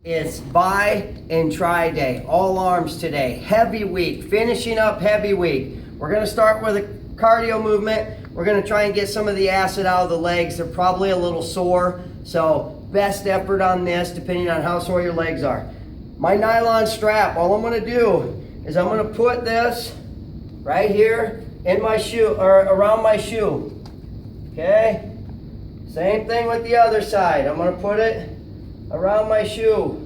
It's buy and try day. All arms today. Heavy week. Finishing up heavy week. We're going to start with a cardio movement. We're going to try and get some of the acid out of the legs. They're probably a little sore. So best effort on this depending on how sore your legs are. My nylon strap, all I'm going to do is I'm going to put this right here in my shoe or around my shoe. Okay? Same thing with the other side. I'm going to put it around my shoe,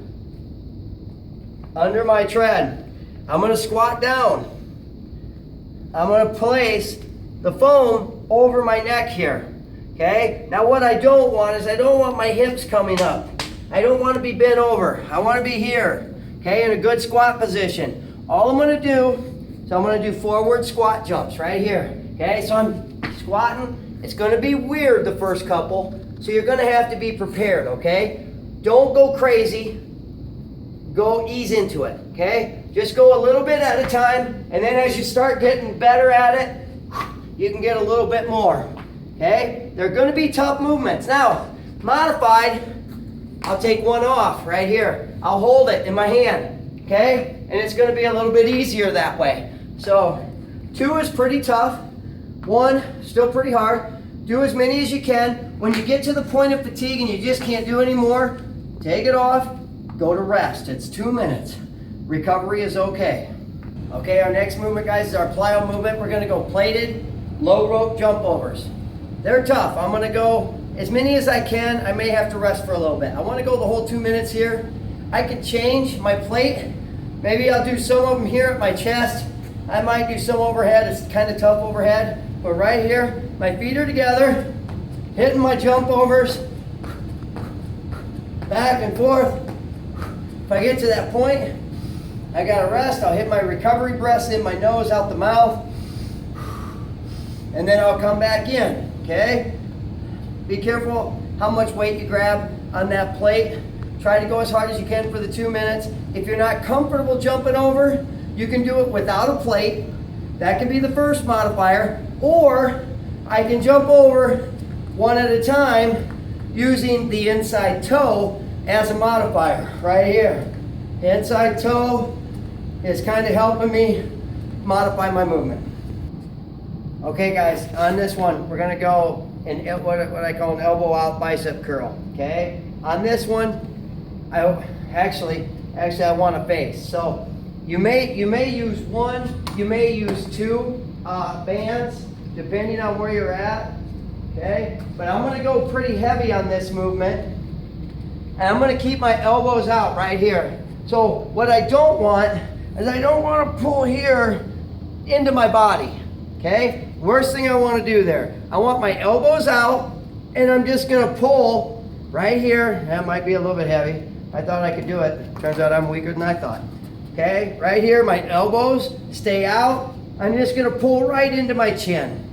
under my tread. I'm going to squat down. I'm going to place the foam over my neck here. Okay? Now what I don't want is I don't want my hips coming up. I don't want to be bent over. I want to be here. Okay? In a good squat position. All I'm going to do is I'm going to do forward squat jumps right here. Okay? So I'm squatting. It's going to be weird the first couple. So you're going to have to be prepared. Okay? Don't go crazy. Go ease into it, okay? Just go a little bit at a time, and then as you start getting better at it, you can get a little bit more, okay? They're going to be tough movements. Now, modified, I'll take one off right here. I'll hold it in my hand, okay? And it's going to be a little bit easier that way. So, 2 is pretty tough. 1, still pretty hard. Do as many as you can. When you get to the point of fatigue and you just can't do anymore, take it off, go to rest. It's 2 minutes. Recovery is okay. Okay, our next movement, guys, is our plyo movement. We're going to go plated, low rope jump overs. They're tough. I'm going to go as many as I can. I may have to rest for a little bit. I want to go the whole 2 minutes here. I can change my plate. Maybe I'll do some of them here at my chest. I might do some overhead. It's kind of tough overhead. But right here, my feet are together, hitting my jump overs, back and forth. If I get to that point, I gotta rest. I'll hit my recovery breaths in my nose, out the mouth, and then I'll come back in, okay? Be careful how much weight you grab on that plate. Try to go as hard as you can for the 2 minutes. If you're not comfortable jumping over, you can do it without a plate. That can be the first modifier. Or I can jump over one at a time using the inside toe as a modifier right here. The inside toe is kind of helping me modify my movement. Okay guys, on this one, we're gonna go in what I call an elbow out bicep curl, okay? On this one, I want to face. So you may use 1, you may use 2 bands, depending on where you're at, okay? But I'm going to go pretty heavy on this movement, and I'm going to keep my elbows out right here. So what I don't want is I don't want to pull here into my body, okay? Worst thing I want to do there. I want my elbows out, and I'm just going to pull right here. That might be a little bit heavy. I thought I could do it. Turns out I'm weaker than I thought. Okay, right here, my elbows stay out. I'm just gonna pull right into my chin.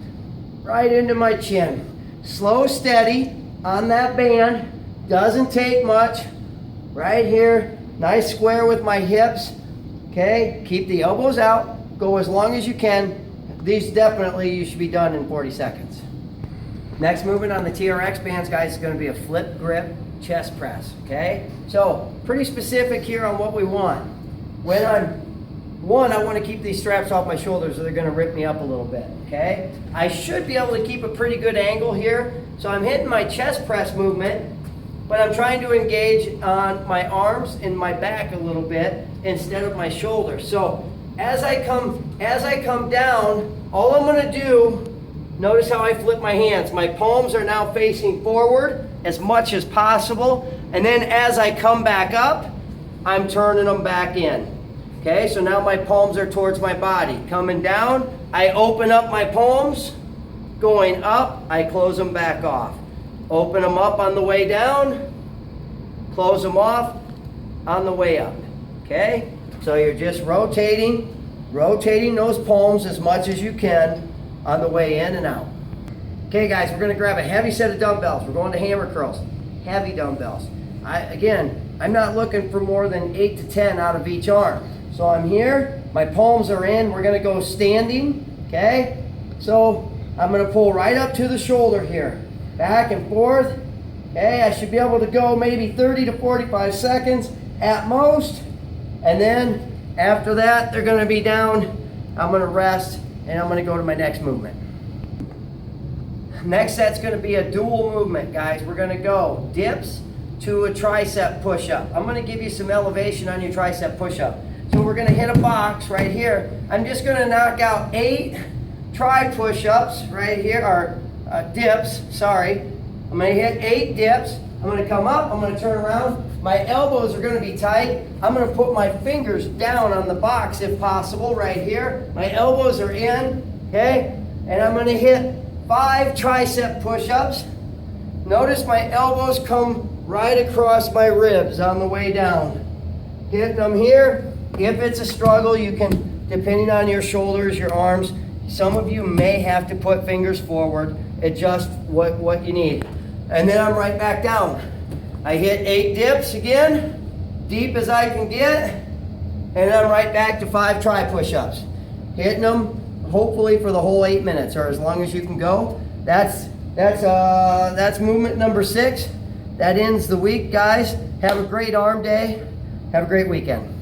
Right into my chin. Slow, steady on that band. Doesn't take much. Right here, nice square with my hips. Okay, keep the elbows out. Go as long as you can. These definitely, you should be done in 40 seconds. Next movement on the TRX bands, guys, is gonna be a flip grip chest press, okay? So, pretty specific here on what we want. When I want to keep these straps off my shoulders or they're going to rip me up a little bit, okay? I should be able to keep a pretty good angle here. So I'm hitting my chest press movement, but I'm trying to engage on my arms and my back a little bit instead of my shoulders. So as I come down, all I'm going to do, notice how I flip my hands. My palms are now facing forward as much as possible. And then as I come back up, I'm turning them back in. Okay, so now my palms are towards my body. Coming down, I open up my palms. Going up, I close them back off. Open them up on the way down. Close them off on the way up. Okay, so you're just rotating those palms as much as you can on the way in and out. Okay guys, we're gonna grab a heavy set of dumbbells. We're going to hammer curls. Heavy dumbbells. I'm not looking for more than 8 to 10 out of each arm. So I'm here, my palms are in, we're gonna go standing, okay? So I'm gonna pull right up to the shoulder here, back and forth, okay? I should be able to go maybe 30 to 45 seconds, at most. And then after that, they're gonna be down. I'm gonna rest and I'm gonna go to my next movement. Next set's gonna be a dual movement, guys. We're gonna go dips to a tricep push-up. I'm gonna give you some elevation on your tricep push-up. So we're gonna hit a box right here. I'm just gonna knock out 8 tri push-ups right here, or dips, sorry. I'm gonna hit 8 dips. I'm gonna come up, I'm gonna turn around. My elbows are gonna be tight. I'm gonna put my fingers down on the box if possible, right here. My elbows are in, okay? And I'm gonna hit 5 tricep push-ups. Notice my elbows come right across my ribs on the way down. Hitting them here. If it's a struggle, you can, depending on your shoulders, your arms, some of you may have to put fingers forward. Adjust what you need. And then I'm right back down. I hit 8 dips again, deep as I can get, and I'm right back to 5 tri push-ups. Hitting them hopefully for the whole 8 minutes, or as long as you can go. That's movement number 6. That ends the week, guys. Have a great arm day. Have a great weekend.